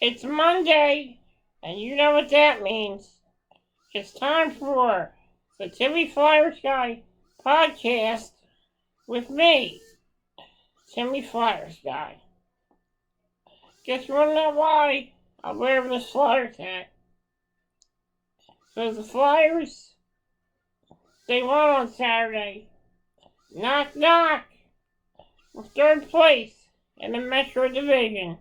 It's Monday, and you know what that means. It's time for the Timmy Flyersguy podcast with me, Timmy Flyersguy. Guess you wanna know why I'm wearing this Flyers hat? So the Flyers, they won on Saturday. Knock knock! We're third place in the Metro Division.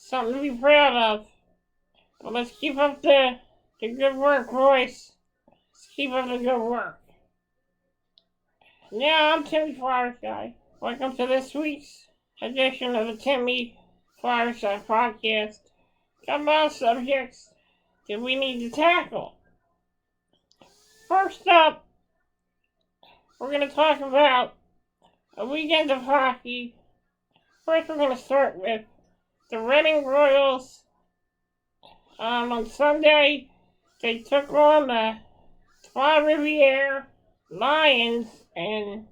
Something to be proud of. But let's keep up the good work, boys. Let's keep up the good work. Now I'm Timmy Flyersguy. Welcome to this week's edition of the Timmy Flyersguy podcast. Got a lot of subjects that we need to tackle. First up, we're going to talk about a weekend of hockey. First, we're going to start with the Reading Royals. On Sunday, they took on the Trois-Rivières Lions, and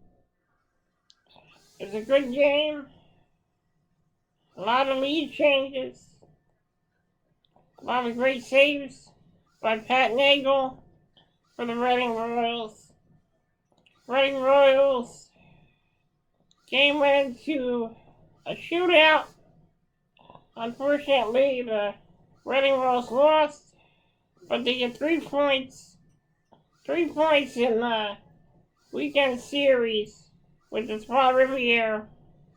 it was a good game. A lot of lead changes. A lot of great saves by Pat Nagel for the Reading Royals. Reading Royals game went into a shootout. Unfortunately, the Reading Royals lost, but they get 3 points. 3 points in the weekend series with the Trois-Rivières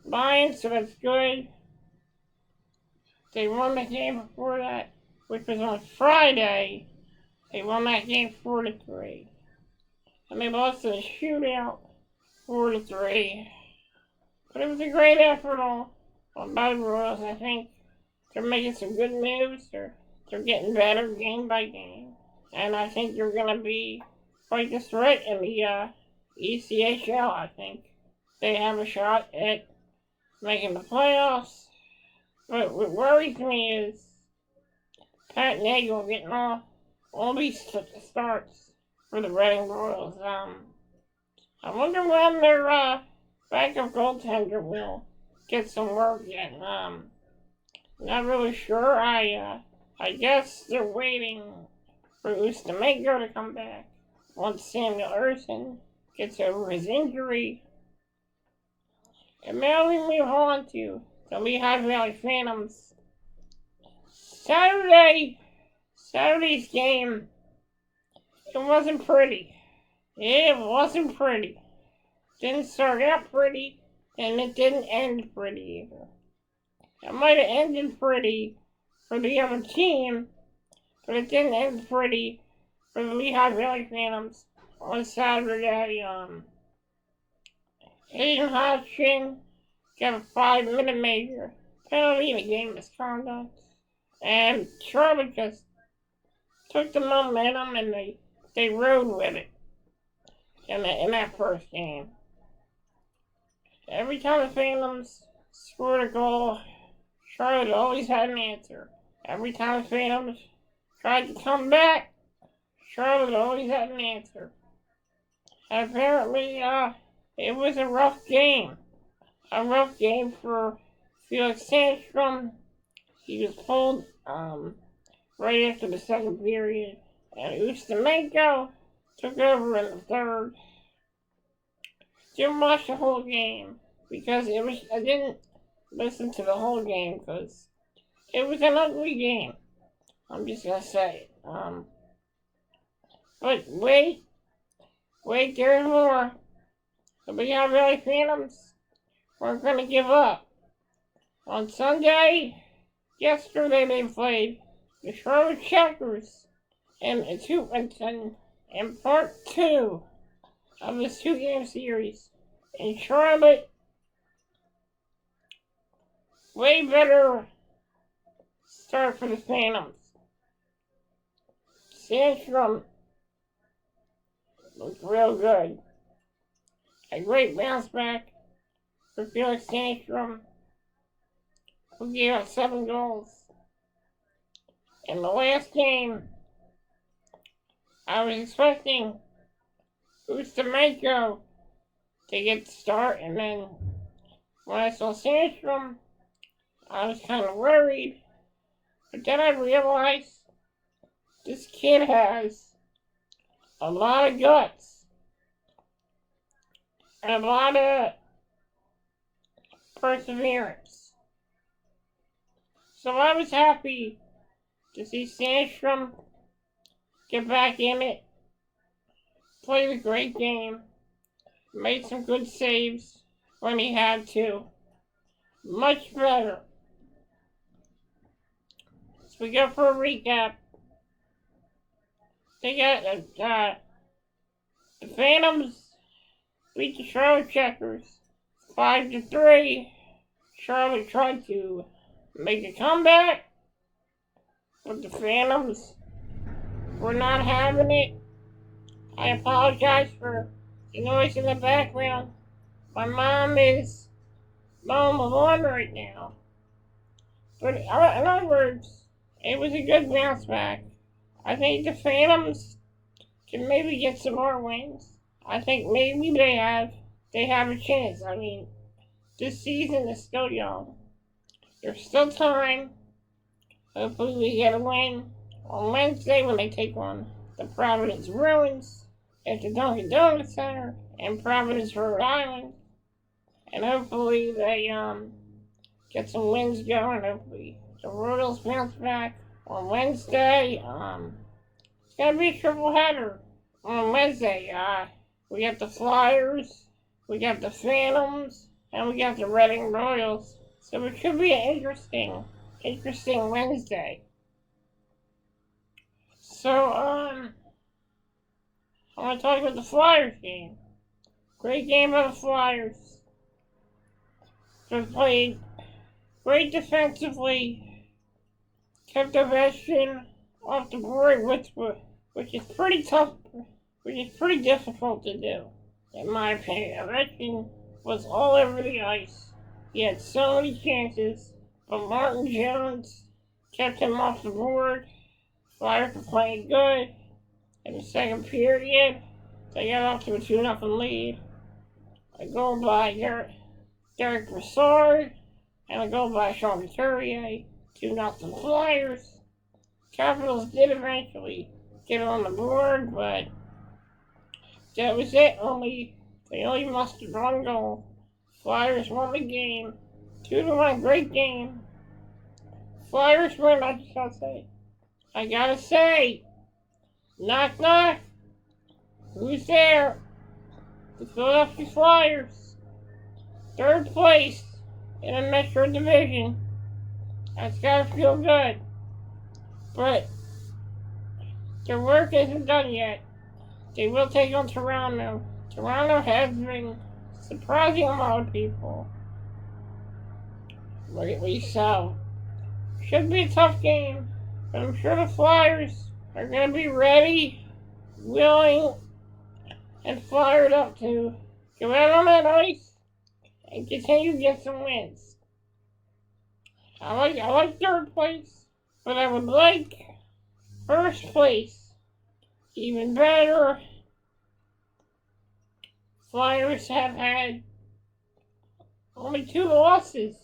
Lions, so that's good. They won the game before that, which was on Friday. They won that game 4-3. And they lost in a shootout 4-3. But it was a great effort on by the Royals. I think they're making some good moves. They're getting better game by game. And I think they're going to be quite the threat in the ECHL. I think they have a shot at making the playoffs. But what worries me is Pat Nagel getting all these starts for the Reading Royals. I wonder when their backup goaltender will get some work yet. Not really sure. I guess they're waiting for Ustimenko to come back once Samuel Ersson gets over his injury. And now we move on to the Lehigh Valley Phantoms. Saturday's game, it wasn't pretty. It wasn't pretty. Didn't start out pretty, and it didn't end pretty either. It might have ended pretty for the other team, but it didn't end pretty for the Lehigh Valley Phantoms on Saturday. Hayden Hodgson got a 5-minute major penalty in a game misconduct, and Charlotte just took the momentum and they rode with it in that first game. Every time the Phantoms scored a goal, Charlotte always had an answer. Every time the Phantoms tried to come back, Charlotte always had an answer. And apparently, it was a rough game. A rough game for Felix Sandstrom. He was pulled right after the second period. And Ustimenko took over in the third. Didn't watch the whole game because I didn't listen to the whole game because it was an ugly game. I'm just gonna say it. But wait, there's more. The Lehigh Valley Phantoms weren't gonna give up. On Sunday, yesterday they played the Charlotte Checkers in part 2 of this 2-game series. In Charlotte, way better start for the Phantoms. Sandstrom looked real good. A great bounce back for Felix Sandstrom, who gave up 7 goals. In the last game, I was expecting Ustimenko to get the start, and then when I saw Sandstrom, I was kind of worried But then I realized this kid has a lot of guts and a lot of perseverance. So I was happy to see Sandstrom get back in it, play the great game, made some good saves when he had to. Much better. So we go for a recap. They got the Phantoms beat the Charlotte Checkers 5-3. Charlotte tried to make a comeback, but the Phantoms were not having it. I apologize for the noise in the background. My mom is mowing the lawn right now. But in other words, it was a good bounce back. I think the Phantoms can maybe get some more wins. I think maybe they have a chance. I mean, this season is still young. There's still time. Hopefully we get a win on Wednesday when they take on the Providence Bruins at the Dunkin' Donuts Center in Providence, Rhode Island. And hopefully they get some wins going. Hopefully the Royals bounce back on Wednesday. It's gonna be a triple header on Wednesday. We got the Flyers, we got the Phantoms, and we got the Reading Royals. So it should be an interesting Wednesday. So I want to talk about the Flyers game. Great game by the Flyers. They played great defensively, kept Ovechkin off the board, which is pretty tough, which is pretty difficult to do, in my opinion. Ovechkin was all over the ice. He had so many chances, but Martin Jones kept him off the board. Flyers were playing good. In the second period, they got off to a 2-0 lead. A goal by Derek Brassard and a goal by Sean Couturier. 2-0 Flyers. Capitals did eventually get on the board, but that was it. They only mustered one goal. Flyers won the game. 2-1, great game. Flyers win, I gotta say, knock knock. Who's there? The Philadelphia Flyers. Third place in the Metro Division. That's gotta feel good. But their work isn't done yet. They will take on Toronto. Toronto has been surprising a lot of people lately, so should be a tough game. But I'm sure the Flyers are going to be ready, willing, and fired up to go out on that ice and continue to get some wins. I like third place, but I would like first place. Even better. Flyers have had only 2 losses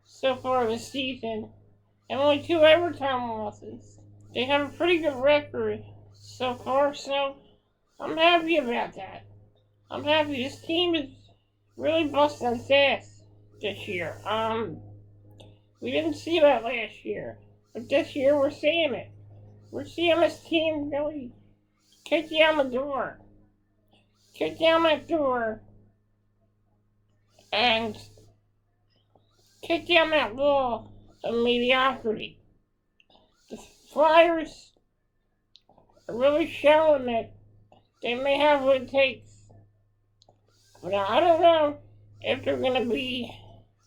so far this season, and only 2 overtime losses. They have a pretty good record so far, so I'm happy about that. I'm happy this team is really busting its ass this year. We didn't see that last year, but this year we're seeing it. We're seeing this team really kick down the door. Kick down that door and kick down that wall of mediocrity. The Flyers are really showing that they may have what it takes. But I don't know if they're going to be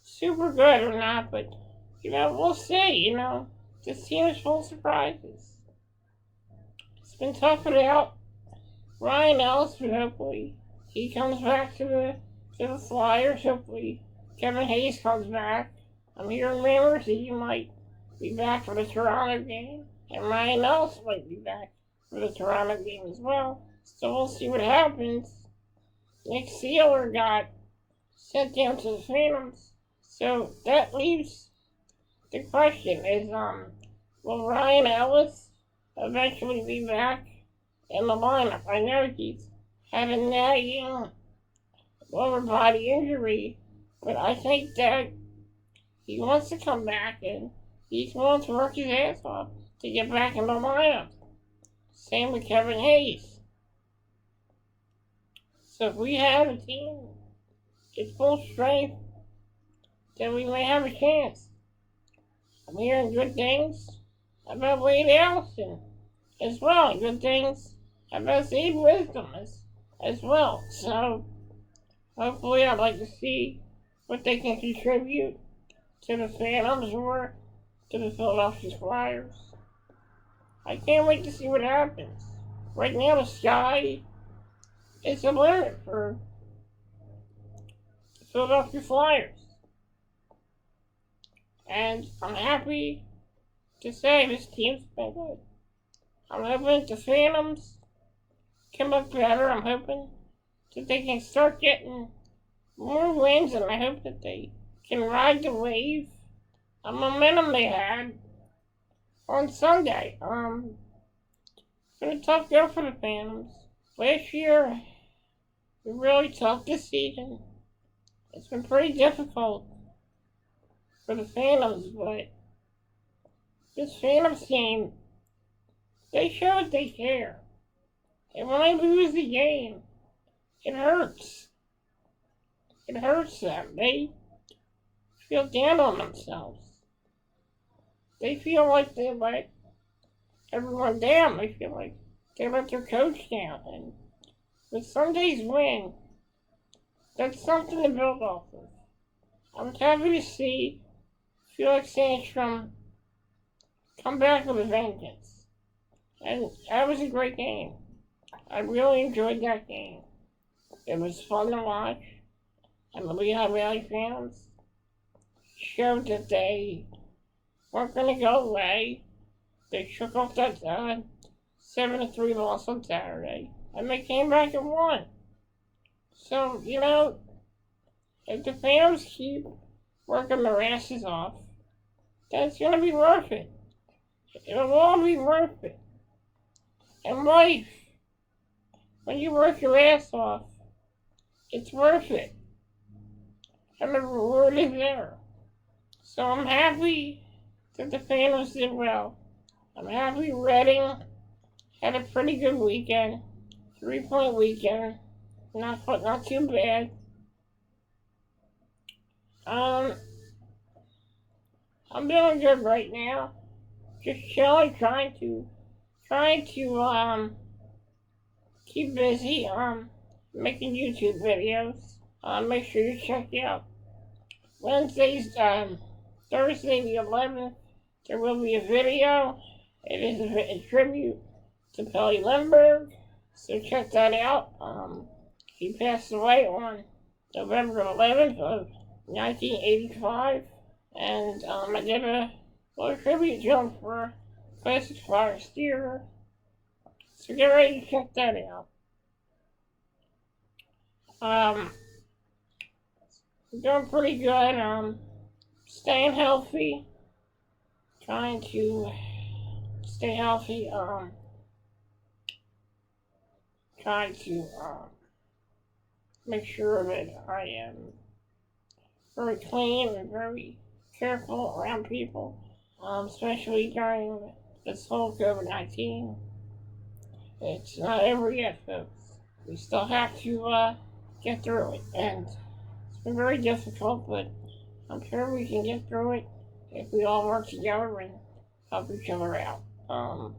super good or not, but, we'll see, This team is full of surprises. It's been tough without Ryan Ellis, but hopefully he comes back to the Flyers. Hopefully Kevin Hayes comes back. I'm hearing rumors that he might be back for the Toronto game, and Ryan Ellis might be back for the Toronto game as well. So we'll see what happens. Nick Sealer got sent down to the Phantoms. So that leaves the question, is will Ryan Ellis eventually be back in the lineup? I know he's had a nagging lower body injury, but I think that he wants to come back and he's willing to work his ass off to get back in the lineup. Same with Kevin Hayes. So if we have a team at full strength, then we may have a chance. I'm hearing good things about Wade Allison as well. Good things about Steve Wisdom as well. So hopefully I'd like to see what they can contribute to the Phantoms or to the Philadelphia Flyers. I can't wait to see what happens. Right now the sky is the limit for the Philadelphia Flyers. And I'm happy to say this team's been good. I'm hoping the Phantoms can look better. I'm hoping that they can start getting more wins, and I hope that they can ride the wave of momentum they had on Sunday. It's been a tough go for the Phantoms. Last year, it was really tough this season. It's been pretty difficult for the Phantoms, but this Phantoms team, they show that they care. And when they lose the game, it hurts. It hurts them. They feel down on themselves. They feel like they let everyone down. They feel like they let their coach down. And with Sunday's win, that's something to build off of. I'm happy to see Felix Sandstrom come back with a vengeance. And that was a great game. I really enjoyed that game. It was fun to watch. And the Lehigh Valley fans showed that they weren't going to go away. They shook off that 7-3 loss on Saturday. And they came back and won. So, if the fans keep working their asses off, then it's going to be worth it. It'll all be worth it. In life, when you work your ass off, it's worth it. And the reward is there. So I'm happy that the Phantoms did well. I'm happy Reading had a pretty good weekend. 3-point weekend. Not too bad. I'm doing good right now. Just chilling, trying to keep busy, making YouTube videos. Make sure you check out Wednesday's, Thursday the 11th, there will be a video. It is a tribute to Pelly Lindbergh, so check that out. He passed away on November 11th of 1985, and I did a little tribute to him for Classic Flyers Theater, so get ready to check that out. I'm doing pretty good, staying healthy, trying to stay healthy, trying to, make sure that I am very clean and very careful around people, especially during this whole COVID-19. It's not over yet, folks. We still have to, get through it, and it's been very difficult, but I'm sure we can get through it if we all work together and help each other out. I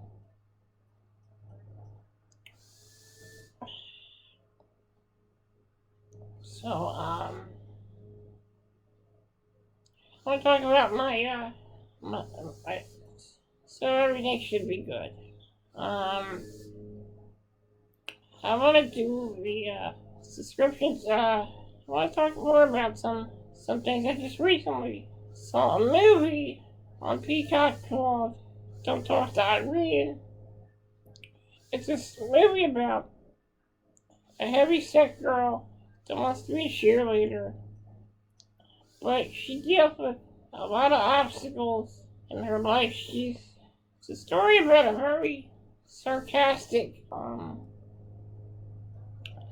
want to talk about my, so everything should be good. I want to do the, subscriptions. I want to talk more about some things. I just recently saw a movie on Peacock called Don't Talk to Irene. It's this movie about a heavy-set girl that wants to be a cheerleader, but she deals with a lot of obstacles in her life. She's It's a story about a very sarcastic,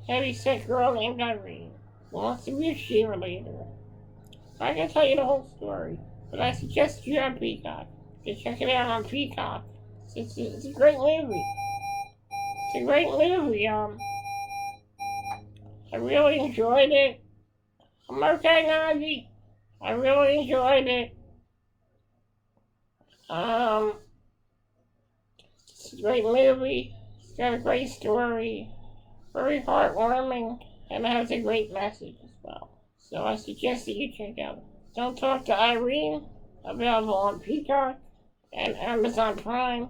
heavy-set girl named Irene who wants to be a cheerleader. I can tell you the whole story, but I suggest you on Peacock. You can check it out on Peacock. It's a great movie. It's a great movie. I really enjoyed it. I'm okay, Nazi. I really enjoyed it. It's a great movie. It's got a great story. Very heartwarming, and it has a great message as well. So I suggest that you check out Don't Talk to Irene, available on Peacock and Amazon Prime.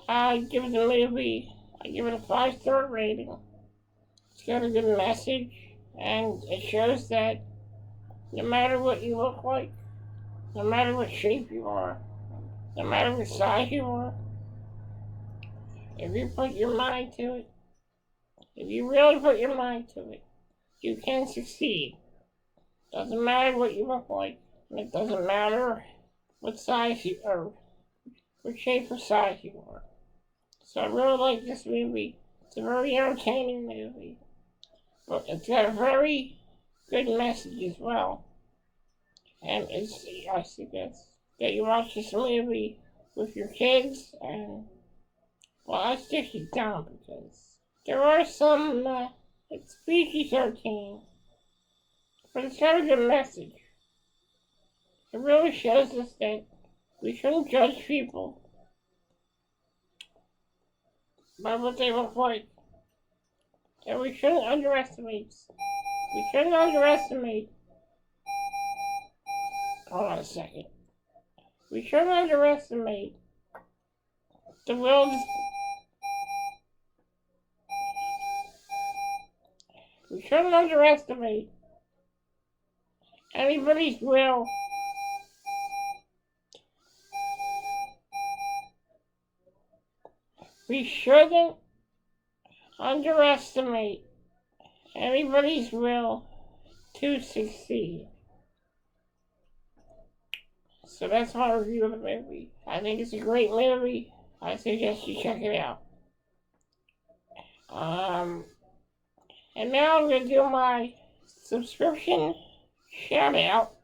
I give it a movie. I give it a 5-star rating. It's got a good message, and it shows that no matter what you look like, no matter what shape you are, no matter what size you are, if you put your mind to it, if you really put your mind to it, you can succeed. Doesn't matter what you look like, and it doesn't matter what size you are, what shape or size you are. So I really like this movie. It's a very entertaining movie, but it's got a very good message as well. And I suggest that you watch this movie with your kids, and well, I suggest you don't, because there are some, it's PG-13, but it's got a good message. It really shows us that we shouldn't judge people by what they look like. And we shouldn't underestimate. Hold on a second. We shouldn't underestimate the will. We shouldn't underestimate anybody's will. We shouldn't underestimate anybody's will to succeed. So that's my review of the movie. I think it's a great movie. I suggest you check it out. And now I'm going to do my subscription shout out.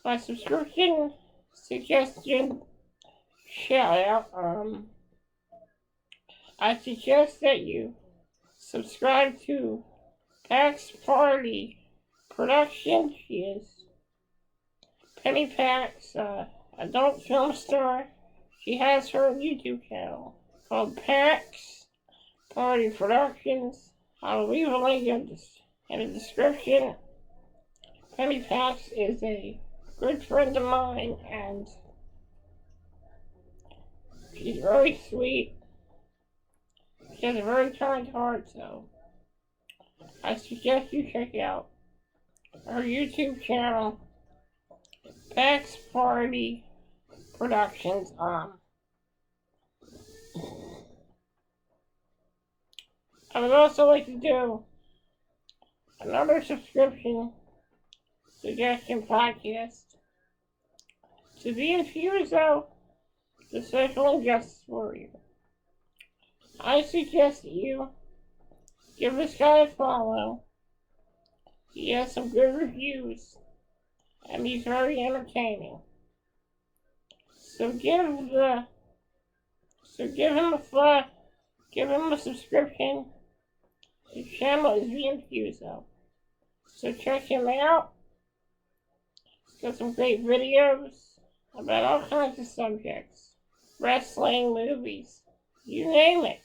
My subscription suggestion shout out. I suggest that you subscribe to Pax Party Productions. She is Penny Pax, adult film star. She has her YouTube channel called Pax Party Productions. I'll leave a link in the description. Penny Pax is a good friend of mine, and she's very sweet. She has a very kind heart, so I suggest you check out her YouTube channel, Pax Party Productions. I would also like to do another subscription suggestion podcast to the Infuso, the social injustice warrior. I suggest that you give this guy a follow. He has some good reviews, and he's very entertaining. So give him a subscription. His channel is the Infuso. So check him out. He's got some great videos about all kinds of subjects. Wrestling, movies, you name it.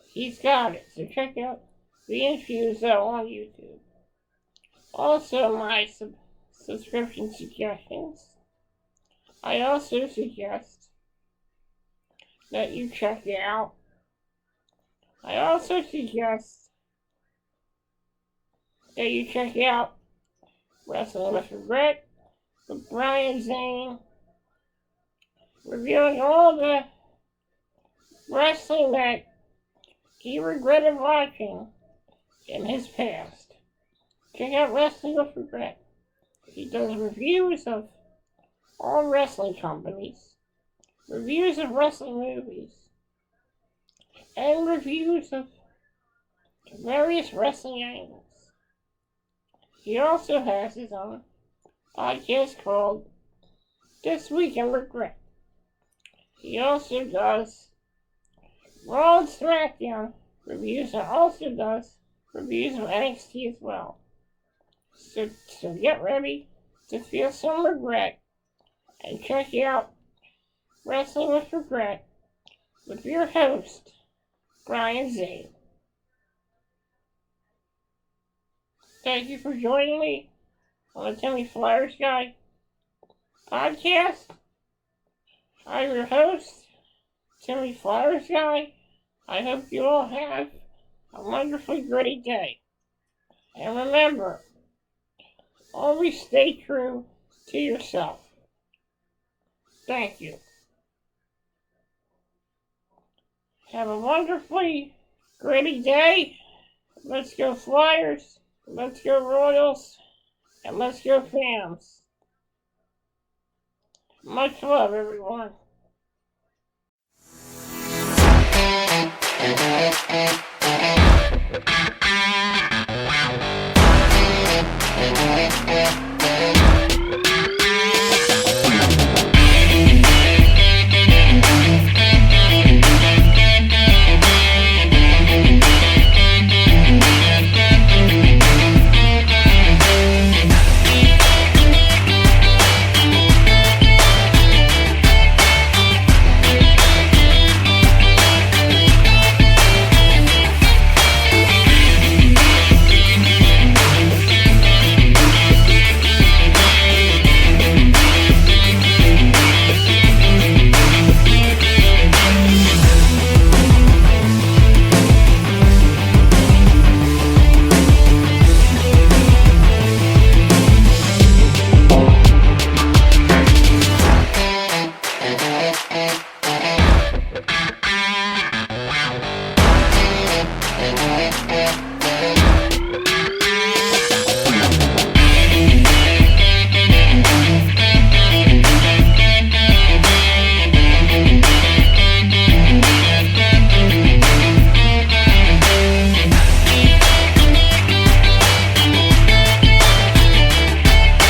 He's got it. So check out the Infuso on YouTube. Also, my subscription suggestions. I also suggest that you check it out. I also suggest that you check out Wrestling with Wregret with Brian Zane, reviewing all the wrestling that he regretted watching in his past. Check out Wrestling with Wregret. He does reviews of all wrestling companies, reviews of wrestling movies, and reviews of various wrestling angles. He also has his own podcast called This Week in Wregret. He also does Raw and SmackDown reviews and also does reviews of NXT as well. So get ready to feel some regret and check out Wrestling with Wregret with your host, Brian Zane. Thank you for joining me on the Timmy Flyersguy podcast. I'm your host, Timmy Flyersguy. I hope you all have a wonderfully great day. And remember, always stay true to yourself. Thank you. Have a wonderfully gritty day. Let's go Flyers. Let's go Royals. And let's go Fams. Much love, everyone.